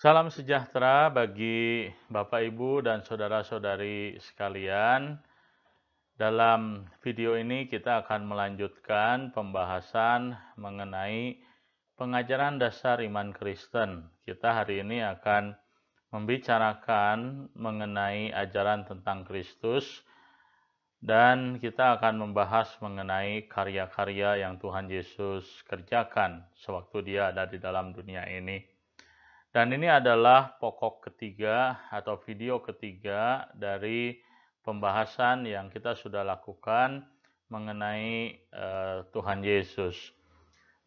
Salam sejahtera bagi Bapak, Ibu, dan saudara-saudari sekalian. Dalam video ini kita akan melanjutkan pembahasan mengenai pengajaran dasar iman Kristen. Kita hari ini akan membicarakan mengenai ajaran tentang Kristus dan kita akan membahas mengenai karya-karya yang Tuhan Yesus kerjakan sewaktu Dia ada di dalam dunia ini. Dan ini adalah pokok ketiga atau video ketiga dari pembahasan yang kita sudah lakukan mengenai Tuhan Yesus.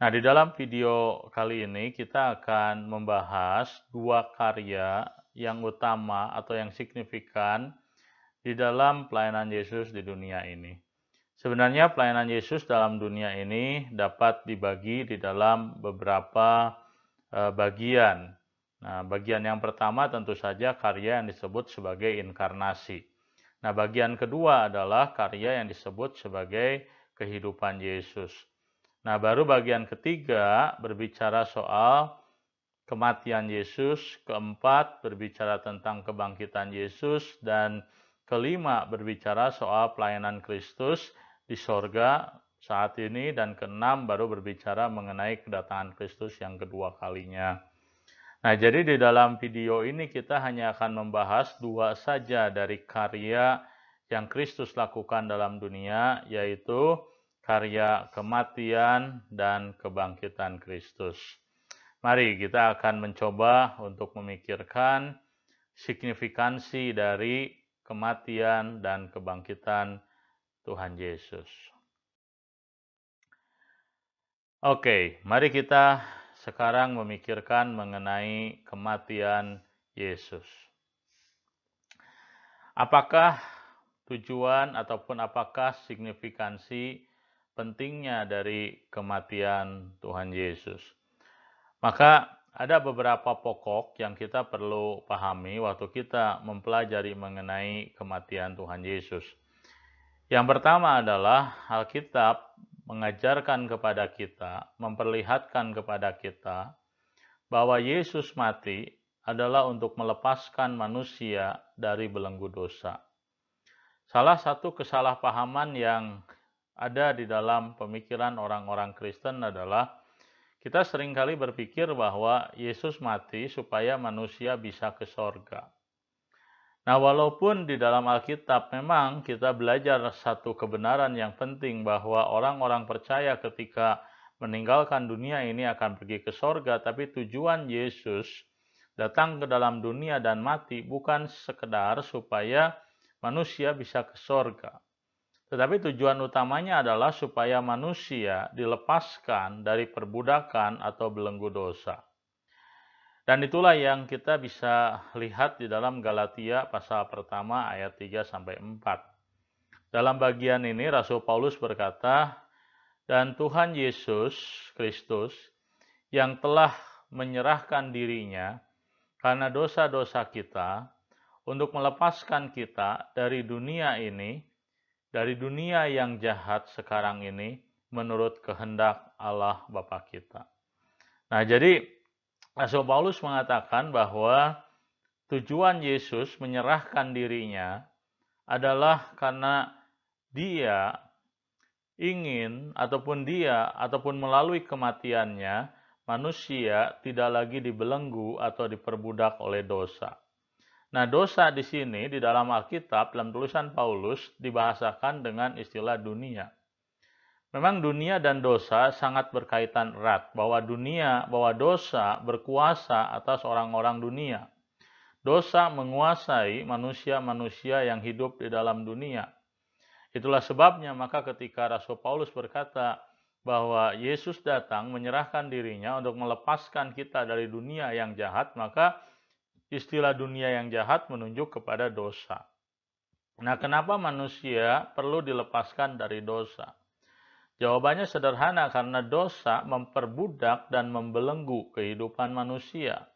Nah, di dalam video kali ini kita akan membahas dua karya yang utama atau yang signifikan di dalam pelayanan Yesus di dunia ini. Sebenarnya pelayanan Yesus dalam dunia ini dapat dibagi di dalam beberapa bagian. Nah, bagian yang pertama tentu saja karya yang disebut sebagai inkarnasi. Nah, bagian kedua adalah karya yang disebut sebagai kehidupan Yesus. Nah, baru bagian ketiga berbicara soal kematian Yesus, keempat berbicara tentang kebangkitan Yesus, dan kelima berbicara soal pelayanan Kristus di sorga saat ini, dan keenam baru berbicara mengenai kedatangan Kristus yang kedua kalinya. Nah, jadi di dalam video ini kita hanya akan membahas dua saja dari karya yang Kristus lakukan dalam dunia, yaitu karya kematian dan kebangkitan Kristus. Mari kita akan mencoba untuk memikirkan signifikansi dari kematian dan kebangkitan Tuhan Yesus. Oke, mari kita sekarang memikirkan mengenai kematian Yesus. Apakah tujuan ataupun apakah signifikansi pentingnya dari kematian Tuhan Yesus? Maka ada beberapa pokok yang kita perlu pahami waktu kita mempelajari mengenai kematian Tuhan Yesus. Yang pertama adalah Alkitab mengajarkan kepada kita, memperlihatkan kepada kita bahwa Yesus mati adalah untuk melepaskan manusia dari belenggu dosa. Salah satu kesalahpahaman yang ada di dalam pemikiran orang-orang Kristen adalah kita seringkali berpikir bahwa Yesus mati supaya manusia bisa ke sorga. Nah, walaupun di dalam Alkitab memang kita belajar satu kebenaran yang penting bahwa orang-orang percaya ketika meninggalkan dunia ini akan pergi ke sorga, tapi tujuan Yesus datang ke dalam dunia dan mati bukan sekedar supaya manusia bisa ke sorga. Tetapi tujuan utamanya adalah supaya manusia dilepaskan dari perbudakan atau belenggu dosa. Dan itulah yang kita bisa lihat di dalam Galatia pasal pertama ayat 3-4. Dalam bagian ini Rasul Paulus berkata, "Dan Tuhan Yesus Kristus yang telah menyerahkan dirinya karena dosa-dosa kita untuk melepaskan kita dari dunia ini, dari dunia yang jahat sekarang ini menurut kehendak Allah Bapa kita." Nah, jadi Rasul Paulus mengatakan bahwa tujuan Yesus menyerahkan dirinya adalah karena dia ingin ataupun melalui kematiannya manusia tidak lagi dibelenggu atau diperbudak oleh dosa. Nah, dosa di sini di dalam Alkitab dalam tulisan Paulus dibahasakan dengan istilah dunia. Memang dunia dan dosa sangat berkaitan erat, bahwa dosa berkuasa atas orang-orang dunia. Dosa menguasai manusia-manusia yang hidup di dalam dunia. Itulah sebabnya maka ketika Rasul Paulus berkata bahwa Yesus datang menyerahkan dirinya untuk melepaskan kita dari dunia yang jahat, maka istilah dunia yang jahat menunjuk kepada dosa. Nah, kenapa manusia perlu dilepaskan dari dosa? Jawabannya sederhana, karena dosa memperbudak dan membelenggu kehidupan manusia.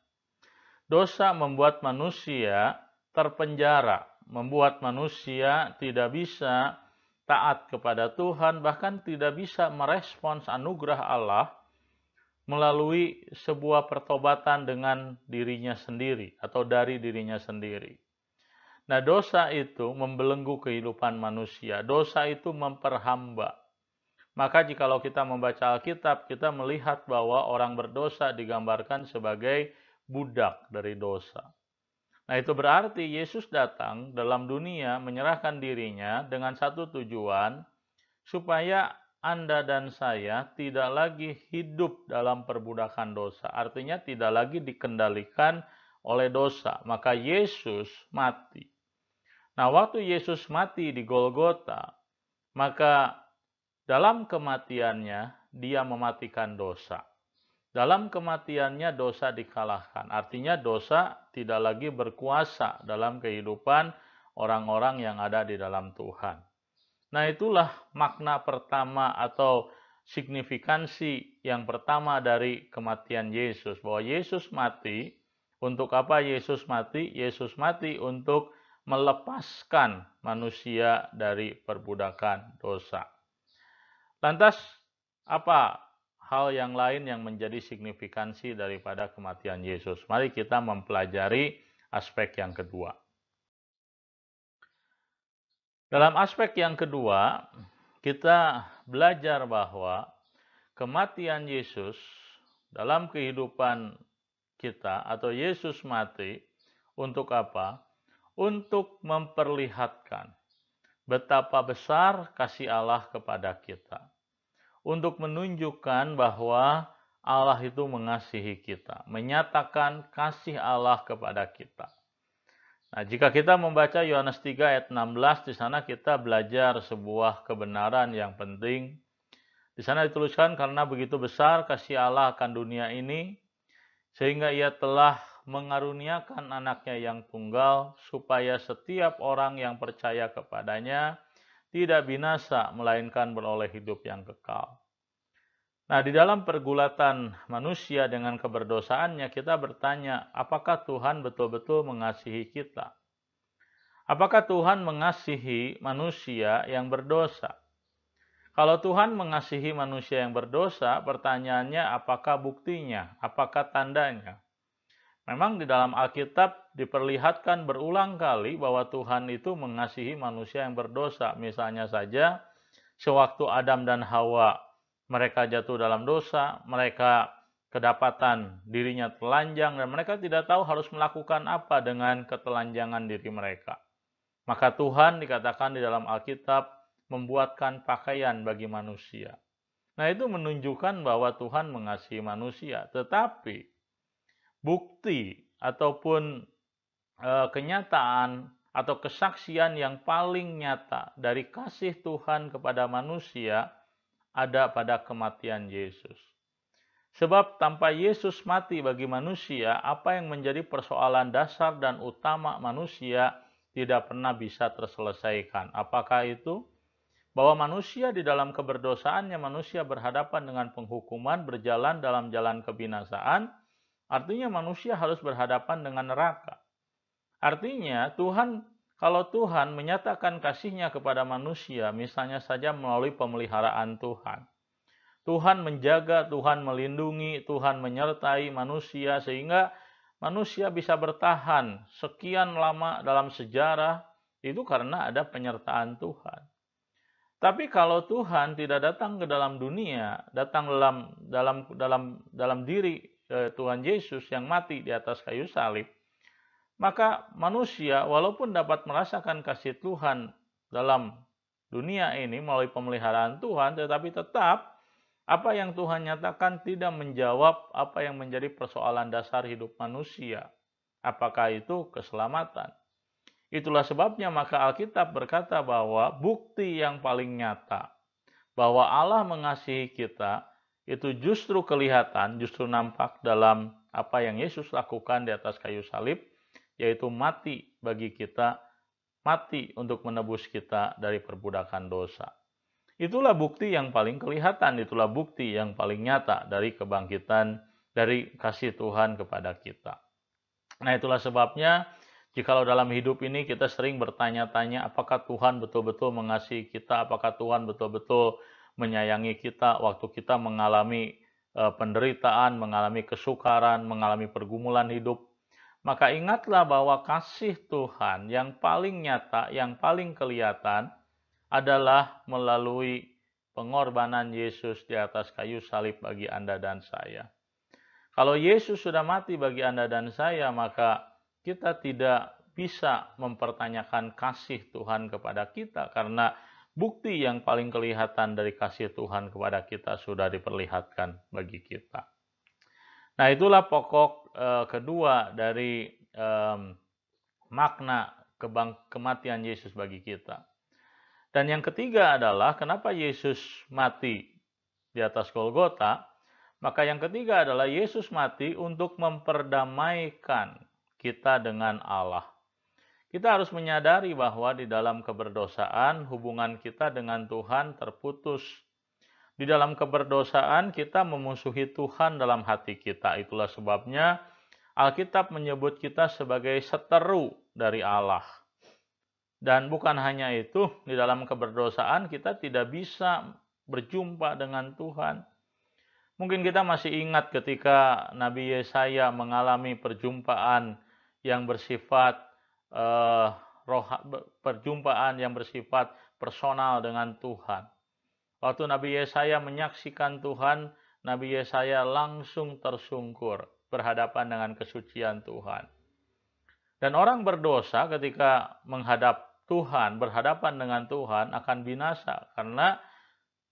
Dosa membuat manusia terpenjara, membuat manusia tidak bisa taat kepada Tuhan, bahkan tidak bisa merespons anugerah Allah melalui sebuah pertobatan dengan dirinya sendiri atau dari dirinya sendiri. Nah, dosa itu membelenggu kehidupan manusia. Dosa itu memperhamba. Maka jikalau kita membaca Alkitab, kita melihat bahwa orang berdosa digambarkan sebagai budak dari dosa. Nah, itu berarti Yesus datang dalam dunia menyerahkan dirinya dengan satu tujuan, supaya Anda dan saya tidak lagi hidup dalam perbudakan dosa. Artinya tidak lagi dikendalikan oleh dosa. Maka Yesus mati. Nah, waktu Yesus mati di Golgota, maka dalam kematiannya, dia mematikan dosa. Dalam kematiannya, dosa dikalahkan. Artinya dosa tidak lagi berkuasa dalam kehidupan orang-orang yang ada di dalam Tuhan. Nah, itulah makna pertama atau signifikansi yang pertama dari kematian Yesus. Bahwa Yesus mati, untuk apa Yesus mati? Yesus mati untuk melepaskan manusia dari perbudakan dosa. Lantas, apa hal yang lain yang menjadi signifikansi daripada kematian Yesus? Mari kita mempelajari aspek yang kedua. Dalam aspek yang kedua, kita belajar bahwa kematian Yesus dalam kehidupan kita atau Yesus mati untuk apa? Untuk memperlihatkan betapa besar kasih Allah kepada kita. Untuk menunjukkan bahwa Allah itu mengasihi kita, menyatakan kasih Allah kepada kita. Nah, jika kita membaca Yohanes 3 ayat 16, di sana kita belajar sebuah kebenaran yang penting. Di sana dituliskan, karena begitu besar kasih Allah akan dunia ini, sehingga ia telah mengaruniakan anaknya yang tunggal, supaya setiap orang yang percaya kepadanya tidak binasa, melainkan beroleh hidup yang kekal. Nah, di dalam pergulatan manusia dengan keberdosaannya, kita bertanya, apakah Tuhan betul-betul mengasihi kita? Apakah Tuhan mengasihi manusia yang berdosa? Kalau Tuhan mengasihi manusia yang berdosa, pertanyaannya apakah buktinya? Apakah tandanya? Memang di dalam Alkitab diperlihatkan berulang kali bahwa Tuhan itu mengasihi manusia yang berdosa. Misalnya saja, sewaktu Adam dan Hawa mereka jatuh dalam dosa, mereka kedapatan dirinya telanjang, dan mereka tidak tahu harus melakukan apa dengan ketelanjangan diri mereka. Maka Tuhan dikatakan di dalam Alkitab membuatkan pakaian bagi manusia. Nah, itu menunjukkan bahwa Tuhan mengasihi manusia. Tetapi bukti ataupun kenyataan atau kesaksian yang paling nyata dari kasih Tuhan kepada manusia ada pada kematian Yesus. Sebab tanpa Yesus mati bagi manusia, apa yang menjadi persoalan dasar dan utama manusia tidak pernah bisa terselesaikan. Apakah itu? Bahwa manusia di dalam keberdosaannya, manusia berhadapan dengan penghukuman, berjalan dalam jalan kebinasaan. Artinya manusia harus berhadapan dengan neraka. Artinya kalau Tuhan menyatakan kasih-Nya kepada manusia, misalnya saja melalui pemeliharaan Tuhan. Tuhan menjaga, Tuhan melindungi, Tuhan menyertai manusia sehingga manusia bisa bertahan sekian lama dalam sejarah, itu karena ada penyertaan Tuhan. Tapi kalau Tuhan tidak datang ke dalam dunia, datang dalam diri Tuhan Yesus yang mati di atas kayu salib, maka manusia walaupun dapat merasakan kasih Tuhan dalam dunia ini melalui pemeliharaan Tuhan, tetapi tetap apa yang Tuhan nyatakan tidak menjawab apa yang menjadi persoalan dasar hidup manusia. Apakah itu keselamatan? Itulah sebabnya maka Alkitab berkata bahwa bukti yang paling nyata bahwa Allah mengasihi kita itu justru kelihatan, justru nampak dalam apa yang Yesus lakukan di atas kayu salib, yaitu mati bagi kita, mati untuk menebus kita dari perbudakan dosa. Itulah bukti yang paling kelihatan, itulah bukti yang paling nyata dari kebangkitan, dari kasih Tuhan kepada kita. Nah, itulah sebabnya jikalau dalam hidup ini kita sering bertanya-tanya apakah Tuhan betul-betul mengasihi kita, apakah Tuhan betul-betul menyayangi kita waktu kita mengalami penderitaan, mengalami kesukaran, mengalami pergumulan hidup, maka ingatlah bahwa kasih Tuhan yang paling nyata, yang paling kelihatan adalah melalui pengorbanan Yesus di atas kayu salib bagi Anda dan saya. Kalau Yesus sudah mati bagi Anda dan saya, maka kita tidak bisa mempertanyakan kasih Tuhan kepada kita, karena bukti yang paling kelihatan dari kasih Tuhan kepada kita sudah diperlihatkan bagi kita. Nah, itulah pokok kedua dari makna kematian Yesus bagi kita. Dan yang ketiga adalah kenapa Yesus mati di atas Golgota. Maka yang ketiga adalah Yesus mati untuk memperdamaikan kita dengan Allah. Kita harus menyadari bahwa di dalam keberdosaan hubungan kita dengan Tuhan terputus. Di dalam keberdosaan kita memusuhi Tuhan dalam hati kita. Itulah sebabnya Alkitab menyebut kita sebagai seteru dari Allah. Dan bukan hanya itu, di dalam keberdosaan kita tidak bisa berjumpa dengan Tuhan. Mungkin kita masih ingat ketika Nabi Yesaya mengalami perjumpaan yang bersifat personal dengan Tuhan. Waktu Nabi Yesaya menyaksikan Tuhan, Nabi Yesaya langsung tersungkur berhadapan dengan kesucian Tuhan. Dan orang berdosa ketika berhadapan dengan Tuhan akan binasa, karena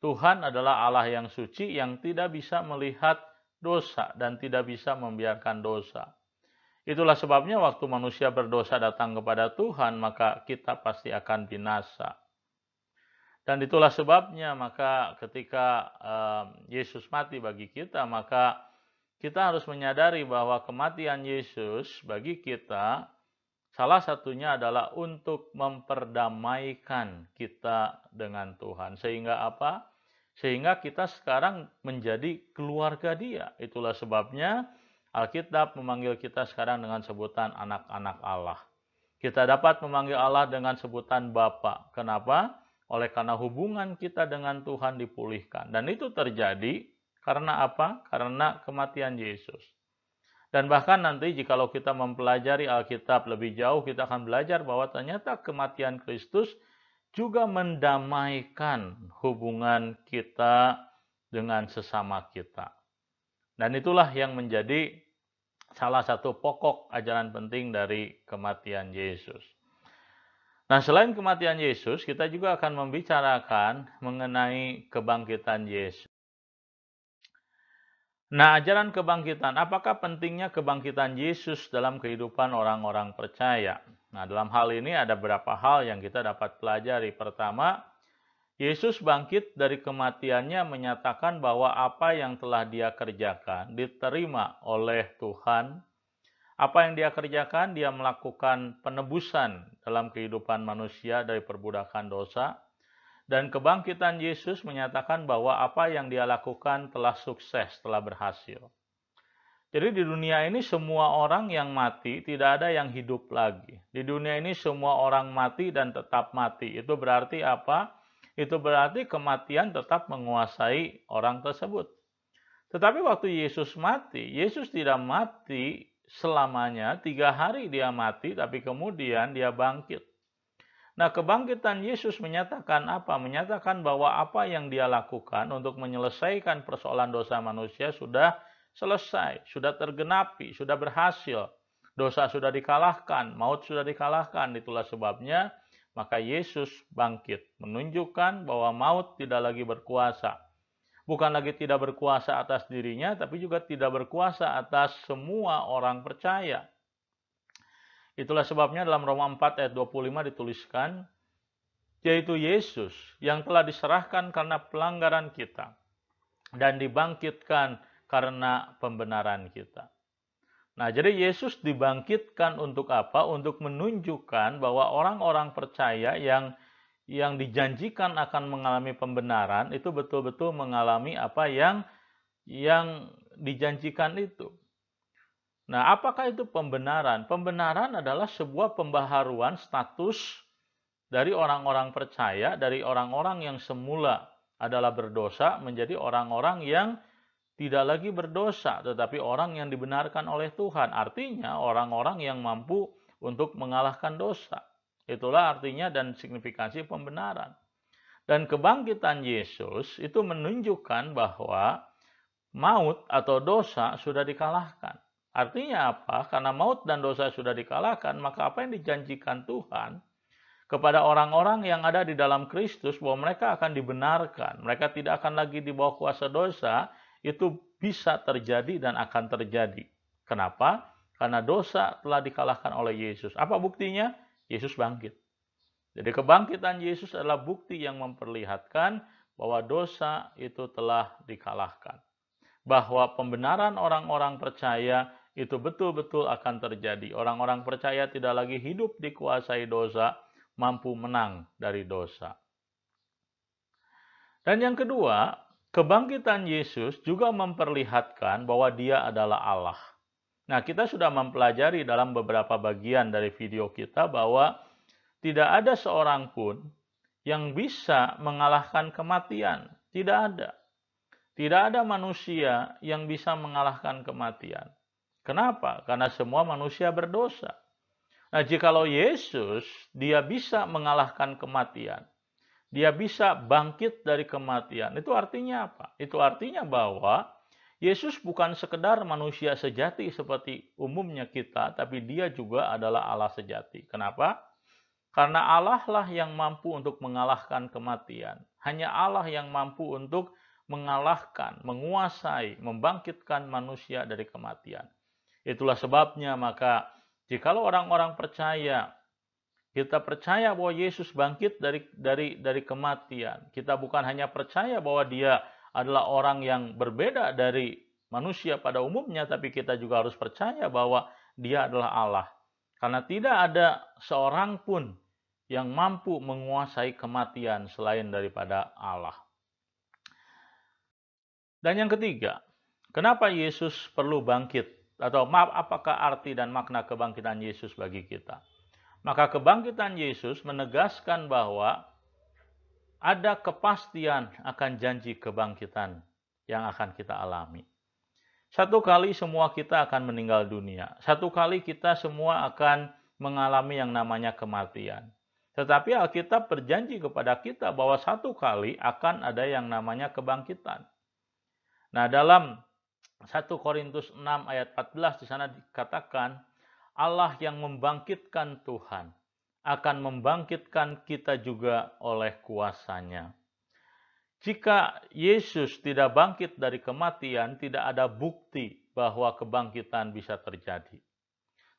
Tuhan adalah Allah yang suci yang tidak bisa melihat dosa dan tidak bisa membiarkan dosa. Itulah sebabnya waktu manusia berdosa datang kepada Tuhan, maka kita pasti akan binasa. Dan itulah sebabnya maka ketika Yesus mati bagi kita, maka kita harus menyadari bahwa kematian Yesus bagi kita salah satunya adalah untuk memperdamaikan kita dengan Tuhan. Sehingga apa? Sehingga kita sekarang menjadi keluarga Dia. Itulah sebabnya Alkitab memanggil kita sekarang dengan sebutan anak-anak Allah. Kita dapat memanggil Allah dengan sebutan Bapa. Kenapa? Oleh karena hubungan kita dengan Tuhan dipulihkan. Dan itu terjadi karena apa? Karena kematian Yesus. Dan bahkan nanti jikalau kita mempelajari Alkitab lebih jauh, kita akan belajar bahwa ternyata kematian Kristus juga mendamaikan hubungan kita dengan sesama kita. Dan itulah yang menjadi salah satu pokok ajaran penting dari kematian Yesus. Nah, selain kematian Yesus, kita juga akan membicarakan mengenai kebangkitan Yesus. Nah, ajaran kebangkitan, apakah pentingnya kebangkitan Yesus dalam kehidupan orang-orang percaya? Nah, dalam hal ini ada beberapa hal yang kita dapat pelajari. Pertama, Yesus bangkit dari kematiannya menyatakan bahwa apa yang telah Dia kerjakan diterima oleh Tuhan. Apa yang Dia kerjakan? Dia melakukan penebusan dalam kehidupan manusia dari perbudakan dosa. Dan kebangkitan Yesus menyatakan bahwa apa yang Dia lakukan telah sukses, telah berhasil. Jadi di dunia ini semua orang yang mati, tidak ada yang hidup lagi. Di dunia ini semua orang mati dan tetap mati. Itu berarti apa? Itu berarti kematian tetap menguasai orang tersebut. Tetapi waktu Yesus mati, Yesus tidak mati selamanya. 3 hari Dia mati, tapi kemudian Dia bangkit. Nah, kebangkitan Yesus menyatakan apa? Menyatakan bahwa apa yang Dia lakukan untuk menyelesaikan persoalan dosa manusia sudah selesai, sudah tergenapi, sudah berhasil. Dosa sudah dikalahkan, maut sudah dikalahkan. Itulah sebabnya maka Yesus bangkit, menunjukkan bahwa maut tidak lagi berkuasa. Bukan lagi tidak berkuasa atas dirinya, tapi juga tidak berkuasa atas semua orang percaya. Itulah sebabnya dalam Roma 4 ayat 25 dituliskan, yaitu Yesus yang telah diserahkan karena pelanggaran kita dan dibangkitkan karena pembenaran kita. Nah, jadi Yesus dibangkitkan untuk apa? Untuk menunjukkan bahwa orang-orang percaya yang dijanjikan akan mengalami pembenaran itu betul-betul mengalami apa yang dijanjikan itu. Nah, apakah itu pembenaran? Pembenaran adalah sebuah pembaharuan status dari orang-orang percaya, dari orang-orang yang semula adalah berdosa menjadi orang-orang yang tidak lagi berdosa, tetapi orang yang dibenarkan oleh Tuhan. Artinya orang-orang yang mampu untuk mengalahkan dosa. Itulah artinya dan signifikansi pembenaran. Dan kebangkitan Yesus itu menunjukkan bahwa maut atau dosa sudah dikalahkan. Artinya apa? Karena maut dan dosa sudah dikalahkan, maka apa yang dijanjikan Tuhan kepada orang-orang yang ada di dalam Kristus bahwa mereka akan dibenarkan, mereka tidak akan lagi di bawah kuasa dosa, itu bisa terjadi dan akan terjadi. Kenapa? Karena dosa telah dikalahkan oleh Yesus. Apa buktinya? Yesus bangkit. Jadi kebangkitan Yesus adalah bukti yang memperlihatkan bahwa dosa itu telah dikalahkan. Bahwa pembenaran orang-orang percaya itu betul-betul akan terjadi. Orang-orang percaya tidak lagi hidup dikuasai dosa, mampu menang dari dosa. Dan yang kedua, kebangkitan Yesus juga memperlihatkan bahwa Dia adalah Allah. Nah, kita sudah mempelajari dalam beberapa bagian dari video kita bahwa tidak ada seorang pun yang bisa mengalahkan kematian. Tidak ada. Tidak ada manusia yang bisa mengalahkan kematian. Kenapa? Karena semua manusia berdosa. Nah, jikalau Yesus, dia bisa mengalahkan kematian. Dia bisa bangkit dari kematian. Itu artinya apa? Itu artinya bahwa Yesus bukan sekedar manusia sejati seperti umumnya kita, tapi dia juga adalah Allah sejati. Kenapa? Karena Allah lah yang mampu untuk mengalahkan kematian. Hanya Allah yang mampu untuk mengalahkan, menguasai, membangkitkan manusia dari kematian. Itulah sebabnya maka jikalau orang-orang percaya, kita percaya bahwa Yesus bangkit dari kematian. Kita bukan hanya percaya bahwa dia adalah orang yang berbeda dari manusia pada umumnya, tapi kita juga harus percaya bahwa dia adalah Allah. Karena tidak ada seorang pun yang mampu menguasai kematian selain daripada Allah. Dan yang ketiga, kenapa Yesus perlu bangkit? Atau apakah arti dan makna kebangkitan Yesus bagi kita? Maka kebangkitan Yesus menegaskan bahwa ada kepastian akan janji kebangkitan yang akan kita alami. Satu kali semua kita akan meninggal dunia. Satu kali kita semua akan mengalami yang namanya kematian. Tetapi Alkitab berjanji kepada kita bahwa satu kali akan ada yang namanya kebangkitan. Nah, dalam 1 Korintus 6 ayat 14 di sana dikatakan Allah yang membangkitkan Tuhan akan membangkitkan kita juga oleh kuasanya. Jika Yesus tidak bangkit dari kematian, tidak ada bukti bahwa kebangkitan bisa terjadi.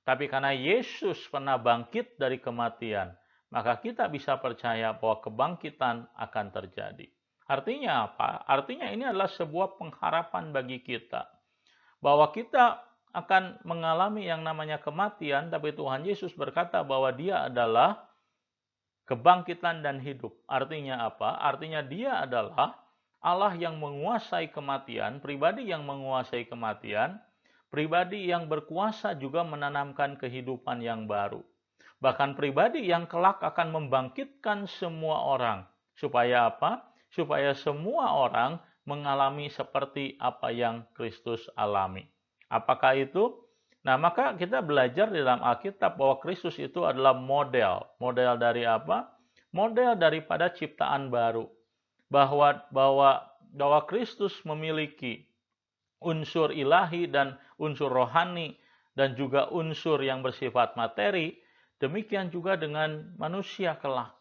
Tapi karena Yesus pernah bangkit dari kematian, maka kita bisa percaya bahwa kebangkitan akan terjadi. Artinya apa? Artinya ini adalah sebuah pengharapan bagi kita. Bahwa kita akan mengalami yang namanya kematian, tapi Tuhan Yesus berkata bahwa Dia adalah kebangkitan dan hidup. Artinya apa? Artinya Dia adalah Allah yang menguasai kematian, pribadi yang menguasai kematian, pribadi yang berkuasa juga menanamkan kehidupan yang baru. Bahkan pribadi yang kelak akan membangkitkan semua orang. Supaya apa? Supaya semua orang mengalami seperti apa yang Kristus alami. Apakah itu? Nah, maka kita belajar di dalam Alkitab bahwa Kristus itu adalah model. Model dari apa? Model daripada ciptaan baru. Bahwa Kristus memiliki unsur ilahi dan unsur rohani dan juga unsur yang bersifat materi. Demikian juga dengan manusia kelak.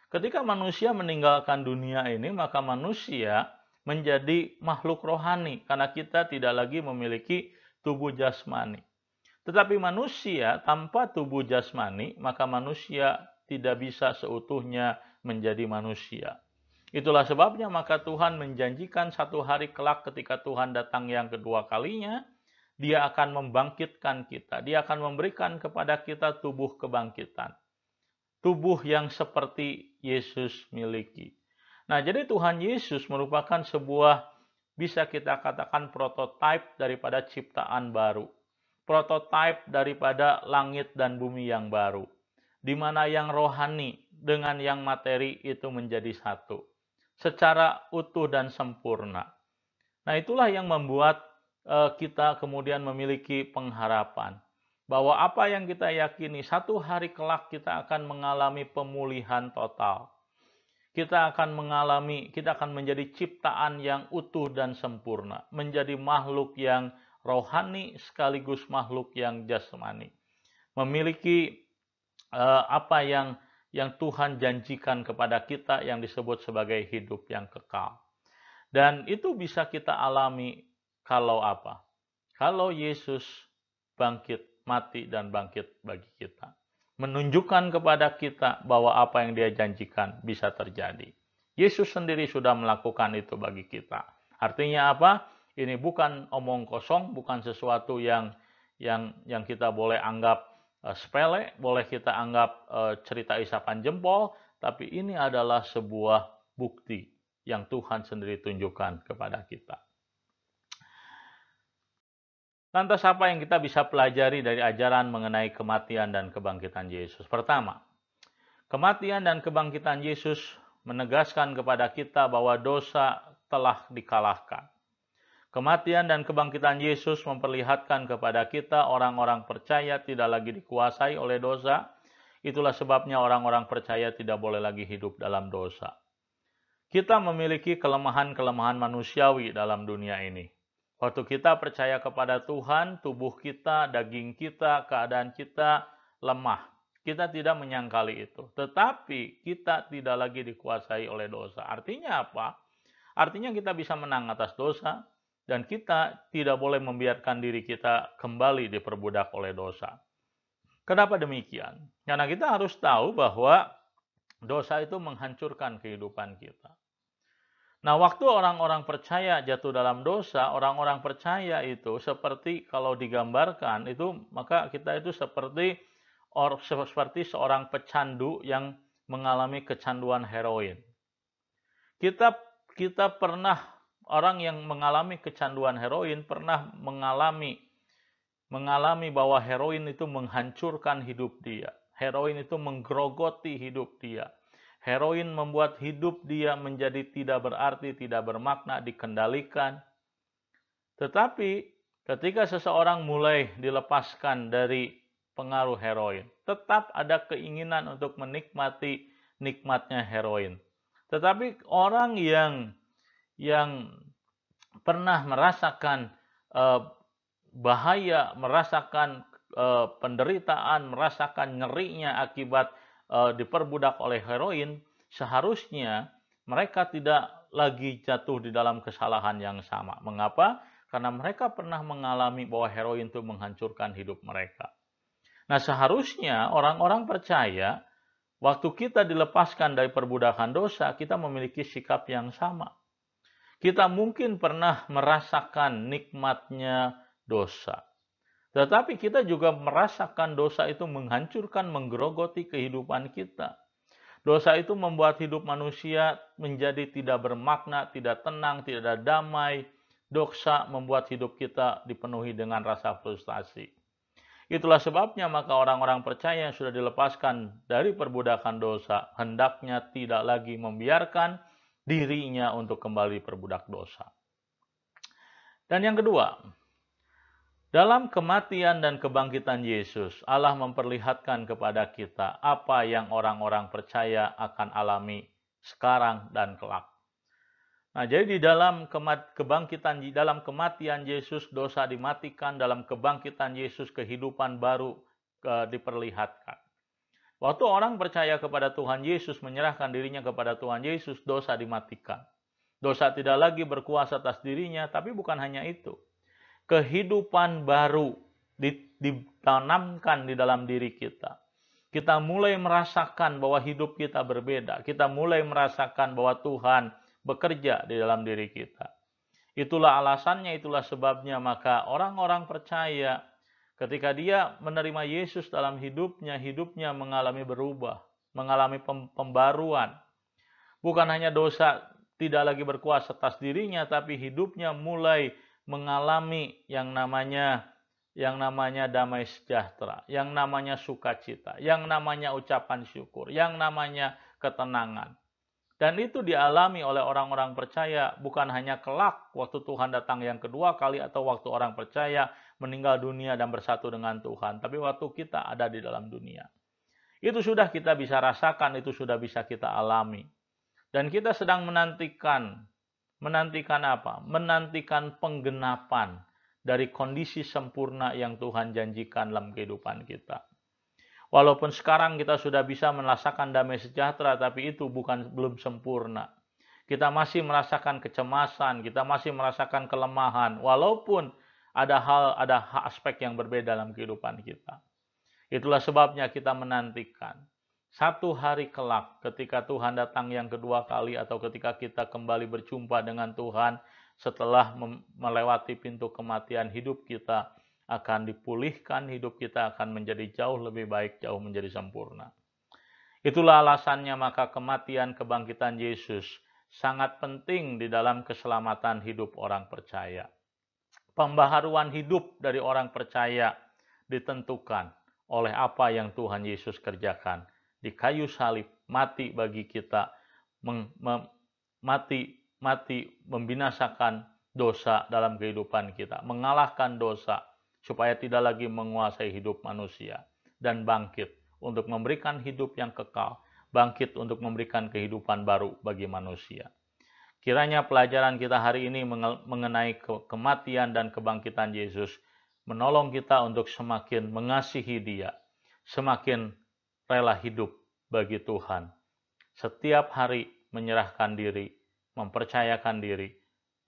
Ketika manusia meninggalkan dunia ini, maka manusia menjadi makhluk rohani karena kita tidak lagi memiliki tubuh jasmani. Tetapi manusia tanpa tubuh jasmani, maka manusia tidak bisa seutuhnya menjadi manusia. Itulah sebabnya maka Tuhan menjanjikan satu hari kelak ketika Tuhan datang yang kedua kalinya, Dia akan membangkitkan kita. Dia akan memberikan kepada kita tubuh kebangkitan. Tubuh yang seperti Yesus miliki. Nah, jadi Tuhan Yesus merupakan sebuah, bisa kita katakan prototipe daripada ciptaan baru. Prototipe daripada langit dan bumi yang baru. Di mana yang rohani dengan yang materi itu menjadi satu. Secara utuh dan sempurna. Nah, itulah yang membuat kita kemudian memiliki pengharapan bahwa apa yang kita yakini satu hari kelak kita akan mengalami pemulihan total. Kita akan menjadi ciptaan yang utuh dan sempurna, menjadi makhluk yang rohani sekaligus makhluk yang jasmani. Memiliki apa yang Tuhan janjikan kepada kita yang disebut sebagai hidup yang kekal. Dan itu bisa kita alami kalau apa? Kalau Yesus bangkit, mati dan bangkit bagi kita. Menunjukkan kepada kita bahwa apa yang Dia janjikan bisa terjadi. Yesus sendiri sudah melakukan itu bagi kita. Artinya apa? Ini bukan omong kosong, bukan sesuatu yang kita boleh anggap sepele, boleh kita anggap cerita isapan jempol, tapi ini adalah sebuah bukti yang Tuhan sendiri tunjukkan kepada kita. Lantas apa yang kita bisa pelajari dari ajaran mengenai kematian dan kebangkitan Yesus? Pertama, kematian dan kebangkitan Yesus menegaskan kepada kita bahwa dosa telah dikalahkan. Kematian dan kebangkitan Yesus memperlihatkan kepada kita orang-orang percaya tidak lagi dikuasai oleh dosa. Itulah sebabnya orang-orang percaya tidak boleh lagi hidup dalam dosa. Kita memiliki kelemahan-kelemahan manusiawi dalam dunia ini. Waktu kita percaya kepada Tuhan, tubuh kita, daging kita, keadaan kita lemah. Kita tidak menyangkali itu. Tetapi kita tidak lagi dikuasai oleh dosa. Artinya apa? Artinya kita bisa menang atas dosa dan kita tidak boleh membiarkan diri kita kembali diperbudak oleh dosa. Kenapa demikian? Karena kita harus tahu bahwa dosa itu menghancurkan kehidupan kita. Nah, waktu orang-orang percaya jatuh dalam dosa, orang-orang percaya itu seperti kalau digambarkan itu, maka kita itu seperti seorang pecandu yang mengalami kecanduan heroin. Kita pernah, orang yang mengalami kecanduan heroin pernah mengalami bahwa heroin itu menghancurkan hidup dia. Heroin itu menggerogoti hidup dia. Heroin membuat hidup dia menjadi tidak berarti, tidak bermakna, dikendalikan. Tetapi ketika seseorang mulai dilepaskan dari pengaruh heroin, tetap ada keinginan untuk menikmati nikmatnya heroin. Tetapi orang yang pernah merasakan bahaya, merasakan penderitaan, merasakan nyerinya akibat diperbudak oleh heroin, seharusnya mereka tidak lagi jatuh di dalam kesalahan yang sama. Mengapa? Karena mereka pernah mengalami bahwa heroin itu menghancurkan hidup mereka. Nah, seharusnya orang-orang percaya waktu kita dilepaskan dari perbudakan dosa, kita memiliki sikap yang sama. Kita mungkin pernah merasakan nikmatnya dosa. Tetapi kita juga merasakan dosa itu menghancurkan, menggerogoti kehidupan kita. Dosa itu membuat hidup manusia menjadi tidak bermakna, tidak tenang, tidak damai. Dosa membuat hidup kita dipenuhi dengan rasa frustasi. Itulah sebabnya maka orang-orang percaya yang sudah dilepaskan dari perbudakan dosa, hendaknya tidak lagi membiarkan dirinya untuk kembali perbudak dosa. Dan yang kedua, dalam kematian dan kebangkitan Yesus, Allah memperlihatkan kepada kita apa yang orang-orang percaya akan alami sekarang dan kelak. Nah, jadi di dalam dalam kematian Yesus dosa dimatikan, dalam kebangkitan Yesus kehidupan baru diperlihatkan. Waktu orang percaya kepada Tuhan Yesus, menyerahkan dirinya kepada Tuhan Yesus, dosa dimatikan. Dosa tidak lagi berkuasa atas dirinya, tapi bukan hanya itu. Kehidupan baru ditanamkan di dalam diri kita. Kita mulai merasakan bahwa hidup kita berbeda. Kita mulai merasakan bahwa Tuhan bekerja di dalam diri kita. Itulah alasannya, itulah sebabnya maka orang-orang percaya ketika dia menerima Yesus dalam hidupnya mengalami berubah, mengalami pembaruan. Bukan hanya dosa tidak lagi berkuasa atas dirinya, tapi hidupnya mulai mengalami yang namanya damai sejahtera, yang namanya sukacita, yang namanya ucapan syukur, yang namanya ketenangan. Dan itu dialami oleh orang-orang percaya, bukan hanya kelak waktu Tuhan datang yang kedua kali atau waktu orang percaya meninggal dunia dan bersatu dengan Tuhan, tapi waktu kita ada di dalam dunia. Itu sudah kita bisa rasakan, itu sudah bisa kita alami. Dan kita sedang menantikan apa? Menantikan penggenapan dari kondisi sempurna yang Tuhan janjikan dalam kehidupan kita. Walaupun sekarang kita sudah bisa merasakan damai sejahtera, tapi itu belum sempurna. Kita masih merasakan kecemasan, kita masih merasakan kelemahan, walaupun ada aspek yang berbeda dalam kehidupan kita. Itulah sebabnya kita menantikan satu hari kelak ketika Tuhan datang yang kedua kali, atau ketika kita kembali berjumpa dengan Tuhan setelah melewati pintu kematian, hidup kita akan dipulihkan, hidup kita akan menjadi jauh lebih baik, jauh menjadi sempurna. Itulah alasannya maka kematian kebangkitan Yesus sangat penting di dalam keselamatan hidup orang percaya. Pembaharuan hidup dari orang percaya ditentukan oleh apa yang Tuhan Yesus kerjakan di kayu salib, mati bagi kita, mati membinasakan dosa dalam kehidupan kita, mengalahkan dosa supaya tidak lagi menguasai hidup manusia, dan bangkit untuk memberikan hidup yang kekal, bangkit untuk memberikan kehidupan baru bagi manusia. Kiranya pelajaran kita hari ini mengenai kematian dan kebangkitan Yesus menolong kita untuk semakin mengasihi Dia, semakin rela hidup bagi Tuhan. Setiap hari menyerahkan diri, mempercayakan diri,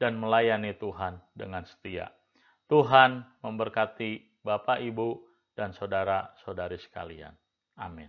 dan melayani Tuhan dengan setia. Tuhan memberkati Bapak, Ibu, dan saudara-saudari sekalian. Amin.